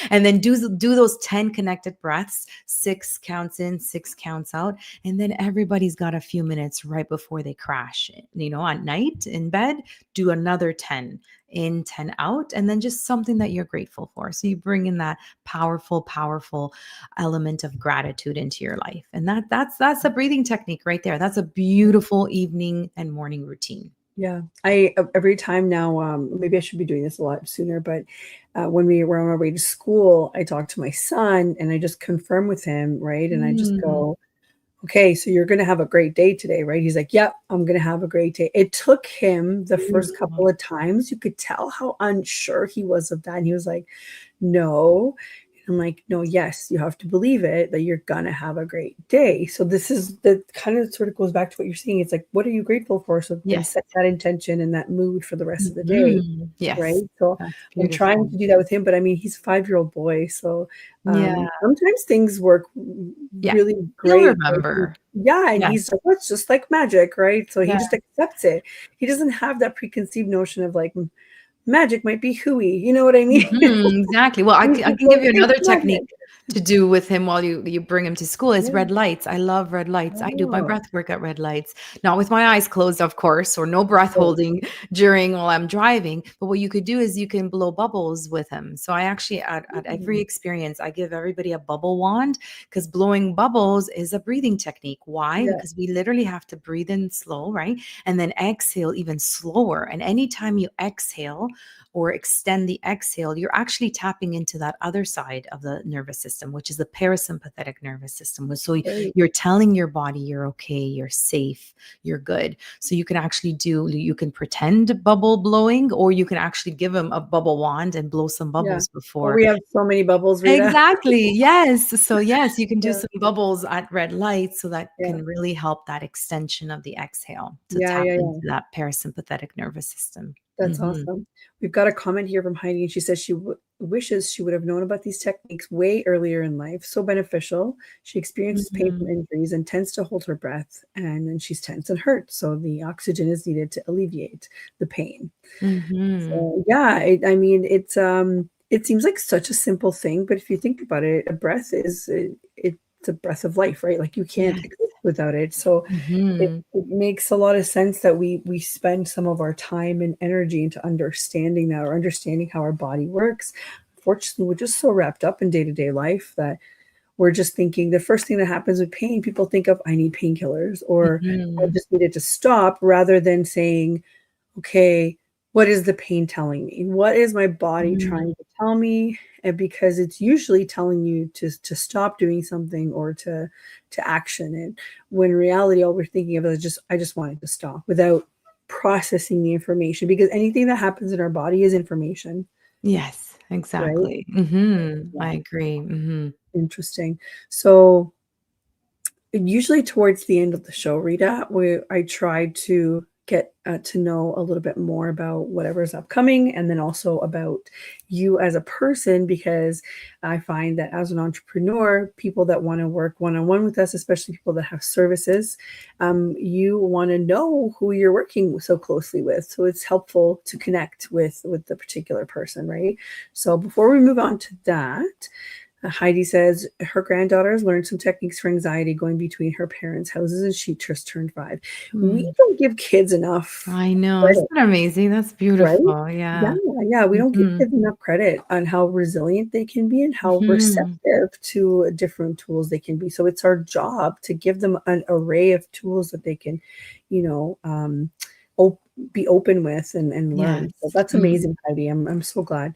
And then do those 10 connected breaths, 6 counts in, 6 counts out. And then everybody's got a few minutes right before they crash, at night in bed, do another 10 in, 10 out, and then just something that you're grateful for. So you bring in that powerful element of gratitude into your life. And that's a breathing technique right there. That's a beautiful evening and morning routine. Yeah, every time now, maybe I should be doing this a lot sooner, but when we were on our way to school, I talked to my son and I just confirm with him, right? And I just Mm, go, okay, so you're going to have a great day today, right? He's like, yep, I'm going to have a great day. It took him the first beautiful. couple of times. You could tell how unsure he was of that. And he was like, no. I'm like, no, yes, you have to believe it that you're gonna have a great day. So this is the kind of sort of goes back to what you're saying. It's like, what are you grateful for? So then Yes. set that intention and that mood for the rest of the day, Yes. right? So That's I'm trying beautiful. to do that with him, but I mean, he's a 5-year-old boy, so Yeah. sometimes things work Yeah. really He'll great. remember. Yeah, and Yes. he's like, well, it's just like magic, right? So he Yeah. just accepts it. He doesn't have that preconceived notion of like magic might be hooey. You know what I mean? Exactly. Well, I He's I just can give like, you it's another technique magic. to do with him while you bring him to school is Yeah. red lights. I love red lights. I do my Oh, breath work at red lights, not with my eyes closed, of course, or no breath right. holding during while I'm driving. But what you could do is you can blow bubbles with him. So I actually at every Mm, experience, I give everybody a bubble wand, because blowing bubbles is a breathing technique. Why? yeah, Because we literally have to breathe in slow, right? And then exhale even slower. And anytime you exhale, or extend the exhale, you're actually tapping into that other side of the nervous system, which is the parasympathetic nervous system. So right. you're telling your body you're okay, you're safe, you're good. So you can pretend bubble blowing, or you can actually give them a bubble wand and blow some Yeah. bubbles Well, before. we have so many bubbles, Rita. Exactly. Yes. So yes, you can do Yeah, some bubbles at red lights, so that yeah, can really help that extension of the exhale to yeah, tap yeah, into yeah. that parasympathetic nervous system. That's Mhm. awesome. We've got a comment here from Heidi, and she says she wishes she would have known about these techniques way earlier in life. So beneficial. She experiences pain from Mhm. injuries and tends to hold her breath, and then she's tense and hurt. So the oxygen is needed to alleviate the pain. Mhm. So yeah, I mean, it seems like such a simple thing, but if you think about it, a breath it's a breath of life, right? Like you can't Yes. exist without it. So Mhm. it makes a lot of sense that we spend some of our time and energy into understanding that, or understanding how our body works. Unfortunately, we're just so wrapped up in day-to-day life that we're just thinking the first thing that happens with pain, people think of, I need painkillers, or I Mhm. just need it to stop, rather than saying, okay, what is the pain telling me? What is my body Mm. trying to tell me? And because it's usually telling you to stop doing something, or to action it, when in reality all we're thinking of is just, I just want it to stop, without processing the information, because anything that happens in our body is information, Yes, right? exactly. Mhm. Yeah, I agree. Mhm. interesting. So usually towards the end of the show, Rita, I try to get to know a little bit more about whatever's upcoming, and then also about you as a person, because I find that as an entrepreneur, people that want to work one-on-one with us, especially people that have services, you want to know who you're working so closely with. So it's helpful to connect with the particular person, right? So before we move on to that, Heidi says her granddaughter has learned some techniques for anxiety going between her parents' houses, and she just turned 5. We Mm. don't give kids enough I know. Isn't credit, that amazing? That's right? beautiful. Yeah, Yeah. yeah. We don't give Mhm. kids enough credit on how resilient they can be and how Mhm. receptive to different tools they can be. So it's our job to give them an array of tools that they can, you know, op- be open with and learn. So Yes. that's Mm. amazing, Heidi. I'm so glad.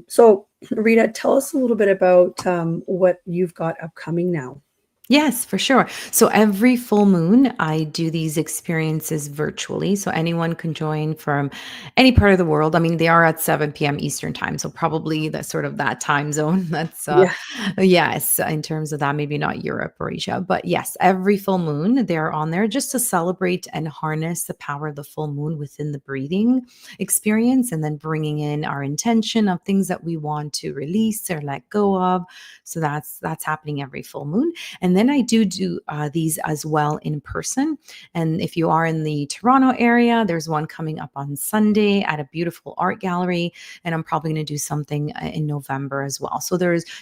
So Rita, tell us a little bit about what you've got upcoming now. Yes, for sure. So every full moon, I do these experiences virtually. So anyone can join from any part of the world. I mean, they are at 7 p.m. Eastern time. So probably that's sort of that time zone. That's, Yeah, yes, in terms of that, maybe not Europe or Asia. But yes, every full moon, they're on there just to celebrate and harness the power of the full moon within the breathing experience. And then bringing in our intention of things that we want to release or let go of. So that's happening every full moon. And then I do these as well in person. And if you are in the Toronto area, there's one coming up on Sunday at a beautiful art gallery. And I'm probably going to do something in November as well. So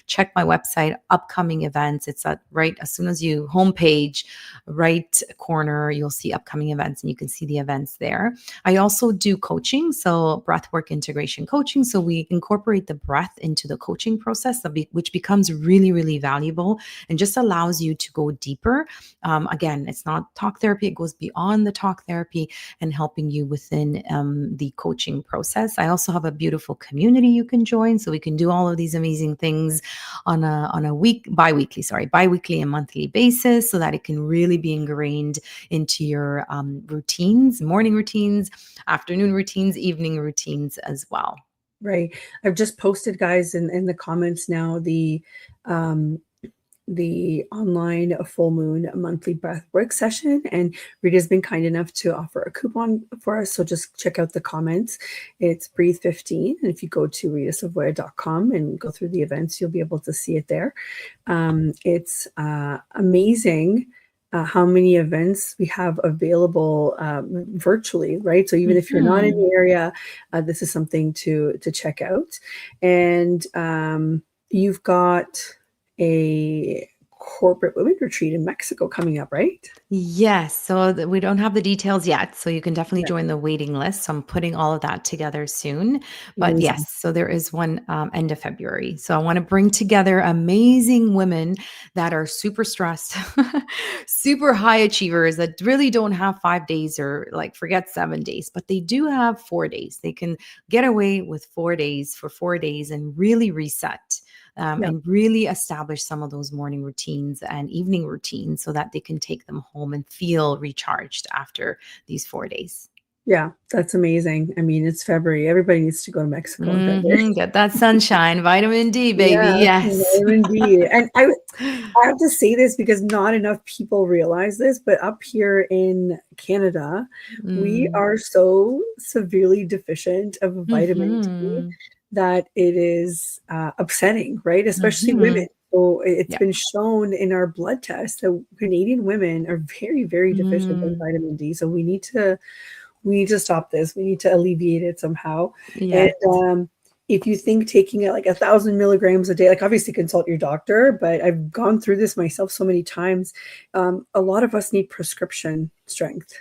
check my website, upcoming events. It's at right as soon as you homepage, right corner, you'll see upcoming events and you can see the events there. I also do coaching, so breathwork integration coaching. So we incorporate the breath into the coaching process, which becomes really, really valuable and just allows you to go deeper. Again, it's not talk therapy, it goes beyond the talk therapy and helping you within the coaching process. I also have a beautiful community you can join. So we can do all of these amazing things on a bi-weekly and monthly basis so that it can really be ingrained into your routines, morning routines, afternoon routines, evening routines as well. right. I've just posted, guys, in the comments now um, the online full moon monthly breath work session, and Rita's been kind enough to offer a coupon for us, so just check out the comments. It's breathe 15, and if you go to ritasavoia.com and go through the events, you'll be able to see it there. It's amazing how many events we have available virtually, right? So even if you're not in Mhm. the area, this is something to check out. And you've got a corporate women retreat in Mexico coming up, right? Yes. So we don't have the details yet. So you can definitely Yeah, join the waiting list. So I'm putting all of that together soon. But amazing. yes, so there is one end of February. So I want to bring together amazing women that are super stressed, super high achievers that really don't have 5 days or like forget 7 days, but they do have 4 days. They can get away with 4 days for 4 days and really reset Yeah, and really establish some of those morning routines and evening routines so that they can take them home and feel recharged after these 4 days. yeah, that's amazing. I mean, it's February. Everybody needs to go to Mexico in February. Get that sunshine, vitamin D, baby. Yeah, Yes. vitamin D. And I have to say this because not enough people realize this, but up here in Canada, we Mm. are so severely deficient of vitamin D Mhm. that it is upsetting, right? Especially women. Mhm. So it's Yeah. been shown in our blood test that Canadian women are very, very deficient in Mm. vitamin D. So we need to stop this. We need to alleviate it somehow. And Yes. if you think taking it like 1,000 milligrams a day, like obviously consult your doctor, but I've gone through this myself so many times. A lot of us need prescription strength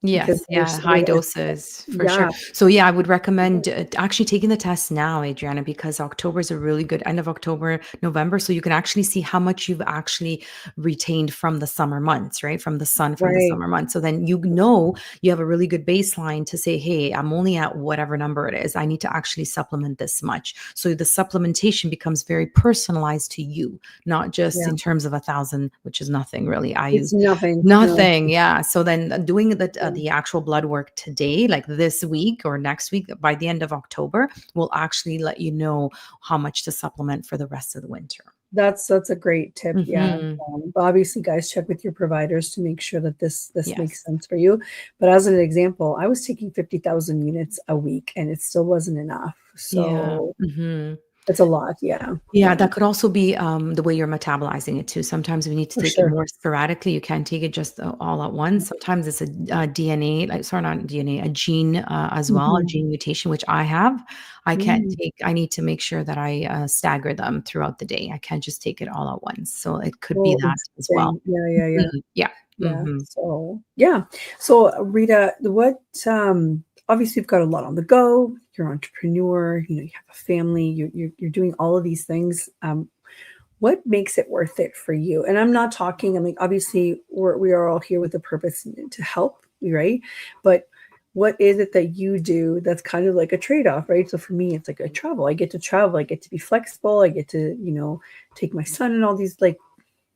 because Yes, we're yeah, high so, doses for sure. yeah, So yeah, I would recommend actually taking the test now, Adriana, because October is a really good end of October, November. So you can actually see how much you've actually retained from the summer months, right? From the sun, from the right. summer months. So then you know you have a really good baseline to say, hey, I'm only at whatever number it is. I need to actually supplement this much. So the supplementation becomes very personalized to you, not just Yeah. in terms of 1,000, which is nothing really. I It's use nothing. No. nothing, yeah. So then doing Yeah. the actual blood work today, like this week or next week, by the end of October, will actually let you know how much to supplement for the rest of the winter. That's a great tip. Yeah. Mhm. But obviously, guys, check with your providers to make sure that this makes Yes. sense for you. But as an example, I was taking 50,000 units a week, and it still wasn't enough. Yeah. So Mhm. It's a lot. Yeah. Yeah, Yeah. that could also be, the way you're metabolizing it too. Sometimes we need to For take it sure. more sporadically. You can't take it just all at once. Sometimes it's a DNA, like, sorry, not DNA, a gene, as well, a Mhm. gene mutation, which I have. Mm. I need to make sure that I, stagger them throughout the day. I can't just take it all at once. So it could be Oh, that as well. interesting. Yeah, yeah, yeah. Yeah. Yeah. Mhm. So, yeah. So, Rita, what, obviously you've got a lot on the go. You're an entrepreneur, you have a family, you're doing all of these things. What makes it worth it for you? And I'm not talking, I mean, obviously we are all here with a purpose to help, right? But what is it that you do that's kind of like a trade-off, right? So for me, it's like I travel. I get to travel. I get to be flexible. I get to, take my son and all these like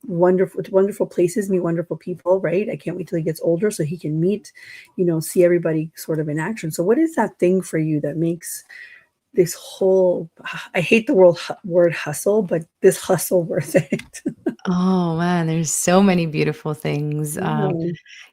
wonderful places, meet wonderful people, right? I can't wait till he gets older so he can meet, see everybody sort of in action. So what is that thing for you that makes this whole, I hate the word hustle, but this hustle worth it? Oh, man, there's so many beautiful things. Yeah.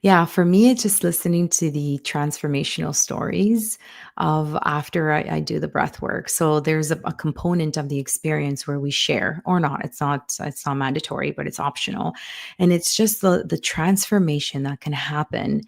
Yeah, for me, it's just listening to the transformational stories of after I do the breath work. So there's a component of the experience where we share or not. It's not mandatory, but it's optional. And it's just the transformation that can happen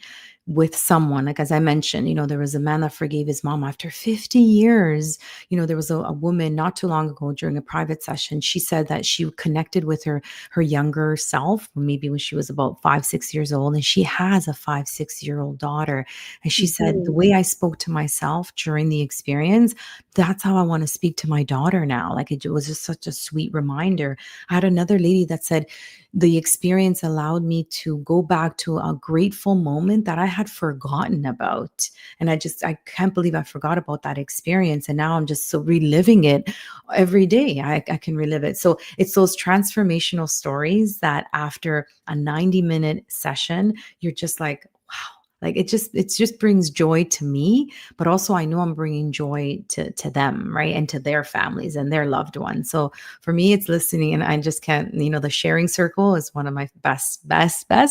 with someone. Like as I mentioned, there was a man that forgave his mom after 50 years. There was a woman not too long ago during a private session. She said that she connected with her younger self, maybe when she was about 5, 6 years old. And she has a 5, 6 year old daughter. And she said, the Mhm. way I spoke to myself during the experience, that's how I want to speak to my daughter now. Like it was just such a sweet reminder. I had another lady that said, the experience allowed me to go back to a grateful moment that I had forgotten about. And I can't believe I forgot about that experience. And now I'm just so reliving it every day. I can relive it. So it's those transformational stories that after a 90-minute session, you're just like, wow. Like it just brings joy to me, but also I know I'm bringing joy to them, right, and to their families and their loved ones. So for me, it's listening, and I just can't. The sharing circle is one of my best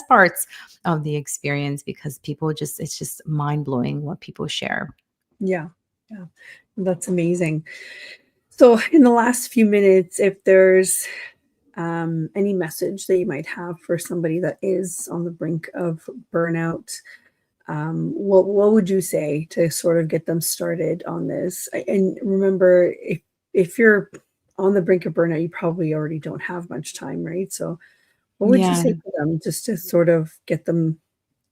parts of the experience because people just it's just mind blowing what people share. Yeah. Yeah. That's amazing. So in the last few minutes, if there's any message that you might have for somebody that is on the brink of burnout, what would you say to sort of get them started on this? And remember, if you're on the brink of burnout, you probably already don't have much time, right? So what would you Yeah. say to them just to sort of get them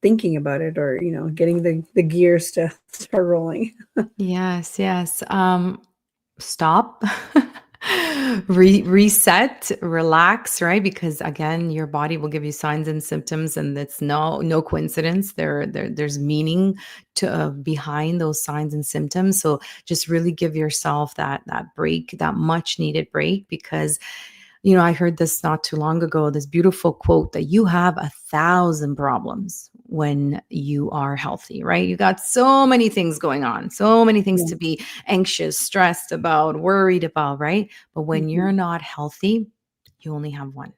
thinking about it, or getting the gears to start rolling? Yes, yes. Stop, reset, relax, right? Because again, your body will give you signs and symptoms, and it's no coincidence. There's meaning to behind those signs and symptoms. So just really give yourself that break, that much needed break, because I heard this not too long ago, this beautiful quote that you have 1,000 problems when you are healthy, right? You got so many things going on, so many things Yeah. to be anxious, stressed about, worried about, right? But when Mhm. you're not healthy, you only have one.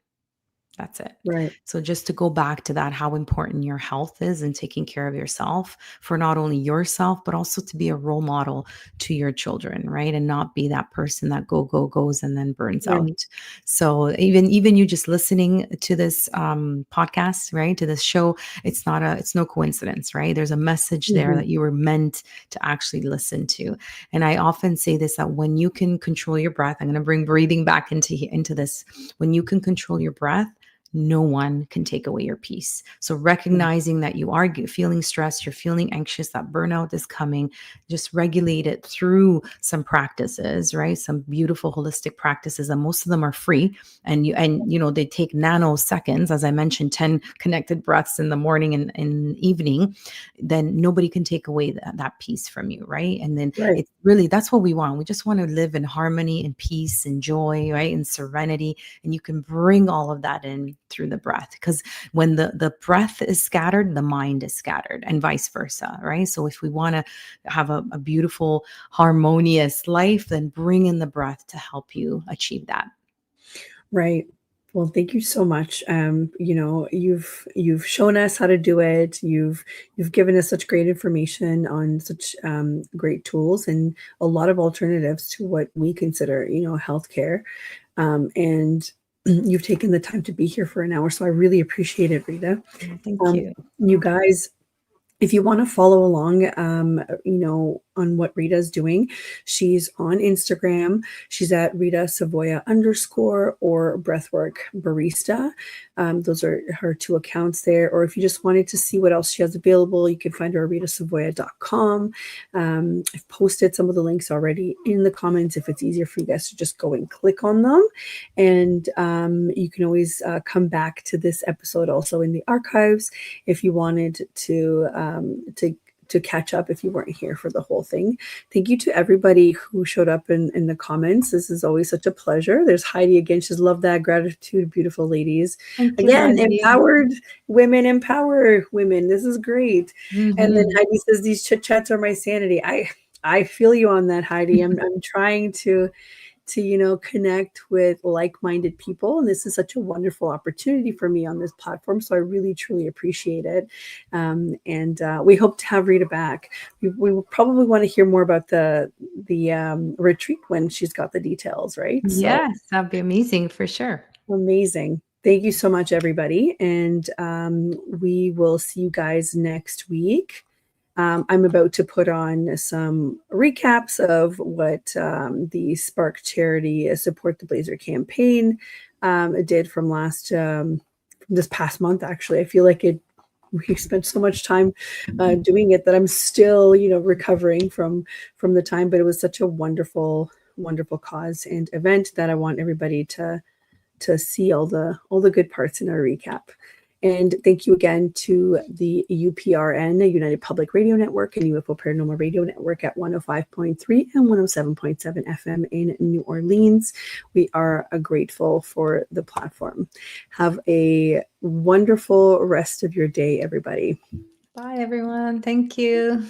That's it. Right. So just to go back to that, how important your health is and taking care of yourself for not only yourself, but also to be a role model to your children, right? And not be that person that goes and then burns Right. out. So even you just listening to this podcast, right? To this show, it's no coincidence, right? There's a message there Mhm. that you were meant to actually listen to. And I often say this, that when you can control your breath, I'm going to bring breathing back into this. When you can control your breath, no one can take away your peace. So Mhm. recognizing that you are feeling stressed, you're feeling anxious, that burnout is coming, just regulate it through some practices, right? Some beautiful holistic practices, and most of them are free. And they take nanoseconds, as I mentioned, 10 connected breaths in the morning and evening. Then nobody can take away that peace from you, right? And then Right. it's really, that's what we want. We just want to live in harmony and peace and joy, right? And serenity. And you can bring all of that in through the breath, because when the breath is scattered, the mind is scattered, and vice versa, right? So if we want to have a beautiful harmonious life, then bring in the breath to help you achieve that. Right. Well, thank you so much. You've shown us how to do it. You've given us such great information on such great tools and a lot of alternatives to what we consider, healthcare. And you've taken the time to be here for an hour, so I really appreciate it, Rita. Thank you. You guys, if you want to follow along, on what Rita's doing, she's on Instagram. She's at Rita Savoia _ or Breathwork Barista. Those are her two accounts there. Or if you just wanted to see what else she has available, you can find her at ritasavoia.com. I've posted some of the links already in the comments if it's easier for you guys to just go and click on them. And you can always come back to this episode also in the archives if you wanted to catch up if you weren't here for the whole thing. Thank you to everybody who showed up in the comments. This is always such a pleasure. There's Heidi again. She's love that gratitude, beautiful ladies. Thank you, Again, Heidi. empowered women empower women. This is great. And then Heidi says, these chit chats are my sanity. I feel you on that, Heidi. I'm trying to connect with like-minded people. And this is such a wonderful opportunity for me on this platform. So I really, truly appreciate it. And we hope to have Rita back. We will probably want to hear more about the retreat when she's got the details, right? Yes, that'd be amazing for sure. Amazing. Thank you so much, everybody. And we will see you guys next week. I'm about to put on some recaps of what the Spark Charity Support the Blazer campaign did from this past month. Actually, I feel like we spent so much time doing it that I'm still, recovering from the time. But it was such a wonderful, wonderful cause and event that I want everybody to see all the good parts in our recap. And thank you again to the UPRN, United Public Radio Network, and UFO Paranormal Radio Network at 105.3 and 107.7 FM in New Orleans. We are grateful for the platform. Have a wonderful rest of your day, everybody. Bye, everyone. Thank you.